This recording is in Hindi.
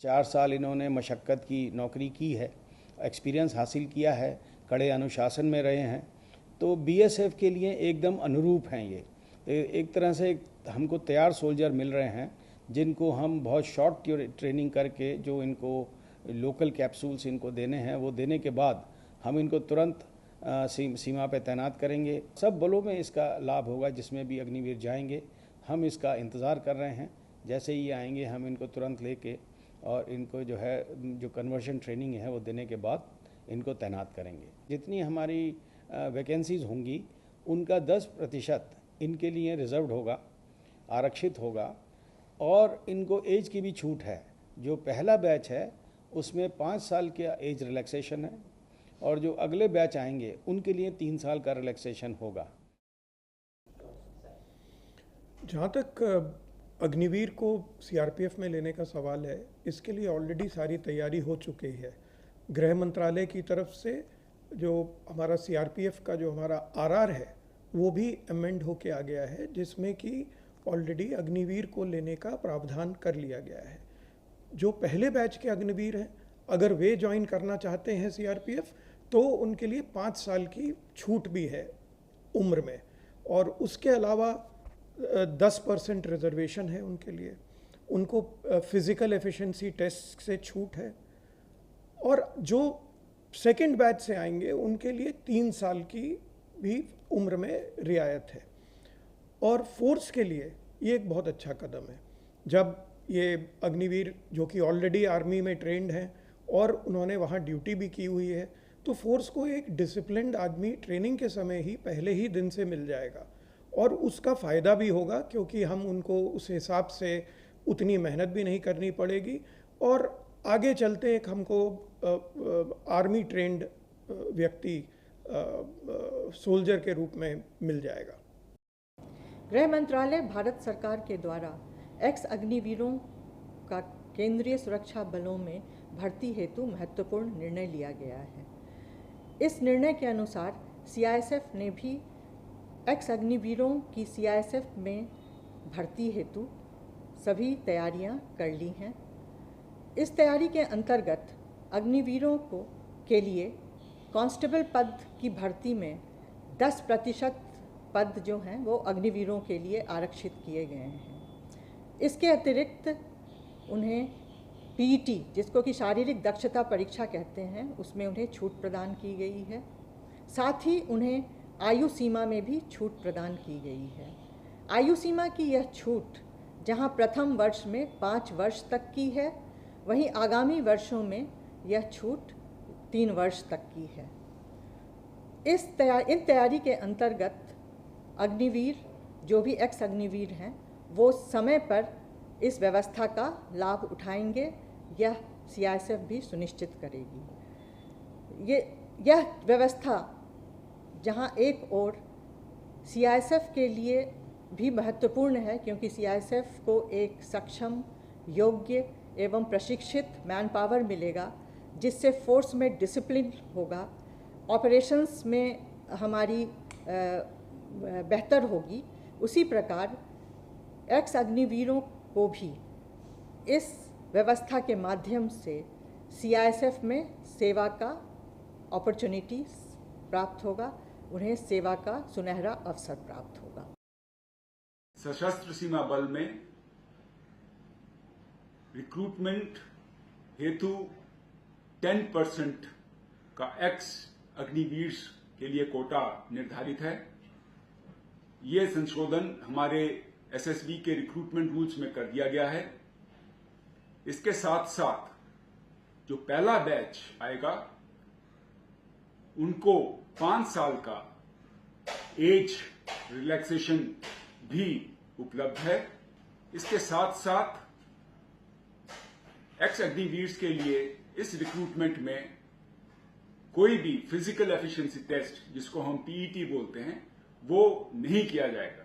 4 साल इन्होंने मशक्क़त की नौकरी की है, एक्सपीरियंस हासिल किया है, कड़े अनुशासन में रहे हैं, तो बीएसएफ के लिए एकदम अनुरूप हैं ये। एक तरह से हमको तैयार सोल्जर मिल रहे हैं जिनको हम बहुत शॉर्ट ट्रेनिंग करके जो इनको लोकल कैप्सूल्स इनको देने हैं, वो देने के बाद हम इनको तुरंत सीमा पे तैनात करेंगे। सब बलों में इसका लाभ होगा, जिसमें भी अग्निवीर जाएंगे। हम इसका इंतज़ार कर रहे हैं, जैसे ही आएंगे हम इनको तुरंत लेके और इनको जो कन्वर्शन ट्रेनिंग है वो देने के बाद इनको तैनात करेंगे। जितनी हमारी वैकेंसीज़ होंगी उनका 10% इनके लिए रिज़र्व्ड होगा, आरक्षित होगा, और इनको एज की भी छूट है। जो पहला बैच है उसमें 5 साल का एज रिलैक्सेशन है, और जो अगले बैच आएंगे उनके लिए 3 साल का रिलैक्सेशन होगा। जहाँ तक अग्निवीर को सीआरपीएफ में लेने का सवाल है, इसके लिए ऑलरेडी सारी तैयारी हो चुकी है। गृह मंत्रालय की तरफ से जो हमारा सीआरपीएफ का जो हमारा आरआर है वो भी अमेंड होके आ गया है, जिसमें कि ऑलरेडी अग्निवीर को लेने का प्रावधान कर लिया गया है। जो पहले बैच के अग्निवीर हैं, अगर वे ज्वाइन करना चाहते हैं सीआरपीएफ, तो उनके लिए 5 साल की छूट भी है उम्र में, और उसके अलावा 10% रिजर्वेशन है उनके लिए। उनको फिज़िकल एफिशिएंसी टेस्ट से छूट है, और जो सेकंड बैच से आएंगे उनके लिए 3 साल की भी उम्र में रियायत है। और फोर्स के लिए ये एक बहुत अच्छा कदम है। जब ये अग्निवीर जो कि ऑलरेडी आर्मी में ट्रेंड हैं और उन्होंने वहाँ ड्यूटी भी की हुई है, तो फोर्स को एक डिसिप्लिन्ड आदमी ट्रेनिंग के समय ही पहले ही दिन से मिल जाएगा, और उसका फ़ायदा भी होगा क्योंकि हम उनको उस हिसाब से उतनी मेहनत भी नहीं करनी पड़ेगी, और आगे चलते एक हमको आर्मी ट्रेंड व्यक्ति सोल्जर के रूप में मिल जाएगा। गृह मंत्रालय भारत सरकार के द्वारा एक्स अग्निवीरों का केंद्रीय सुरक्षा बलों में भर्ती हेतु महत्वपूर्ण निर्णय लिया गया है। इस निर्णय के अनुसार सीआईएसएफ ने भी एक्स अग्निवीरों की सीआईएसएफ में भर्ती हेतु सभी तैयारियां कर ली हैं। इस तैयारी के अंतर्गत अग्निवीरों के लिए कांस्टेबल पद की भर्ती में 10% पद जो हैं वो अग्निवीरों के लिए आरक्षित किए गए हैं। इसके अतिरिक्त उन्हें पीईटी, जिसको कि शारीरिक दक्षता परीक्षा कहते हैं, उसमें उन्हें छूट प्रदान की गई है। साथ ही उन्हें आयु सीमा में भी छूट प्रदान की गई है। आयु सीमा की यह छूट जहां प्रथम वर्ष में 5 वर्ष तक की है, वहीं आगामी वर्षों में यह छूट 3 वर्ष तक की है। इन तैयारी के अंतर्गत अग्निवीर जो भी एक्स अग्निवीर हैं वो समय पर इस व्यवस्था का लाभ उठाएंगे, यह सीआईएसएफ भी सुनिश्चित करेगी। यह व्यवस्था जहां एक ओर सीआईएसएफ के लिए भी महत्वपूर्ण है, क्योंकि सीआईएसएफ को एक सक्षम, योग्य एवं प्रशिक्षित मैन पावर मिलेगा, जिससे फोर्स में डिसिप्लिन होगा, ऑपरेशंस में हमारी बेहतर होगी। उसी प्रकार एक्स अग्निवीरों को भी इस व्यवस्था के माध्यम से सीआईएसएफ में सेवा का अपॉर्चुनिटीज प्राप्त होगा, उन्हें सेवा का सुनहरा अवसर प्राप्त होगा। सशस्त्र सीमा बल में रिक्रूटमेंट हेतु 10% का एक्स अग्निवीर के लिए कोटा निर्धारित है। ये संशोधन हमारे एसएसबी के रिक्रूटमेंट रूल्स में कर दिया गया है। इसके साथ साथ जो पहला बैच आएगा उनको 5 साल का एज रिलैक्सेशन भी उपलब्ध है। इसके साथ साथ एक्स अग्निवीर के लिए इस रिक्रूटमेंट में कोई भी फिजिकल एफिशिएंसी टेस्ट, जिसको हम पीईटी बोलते हैं, वो नहीं किया जाएगा।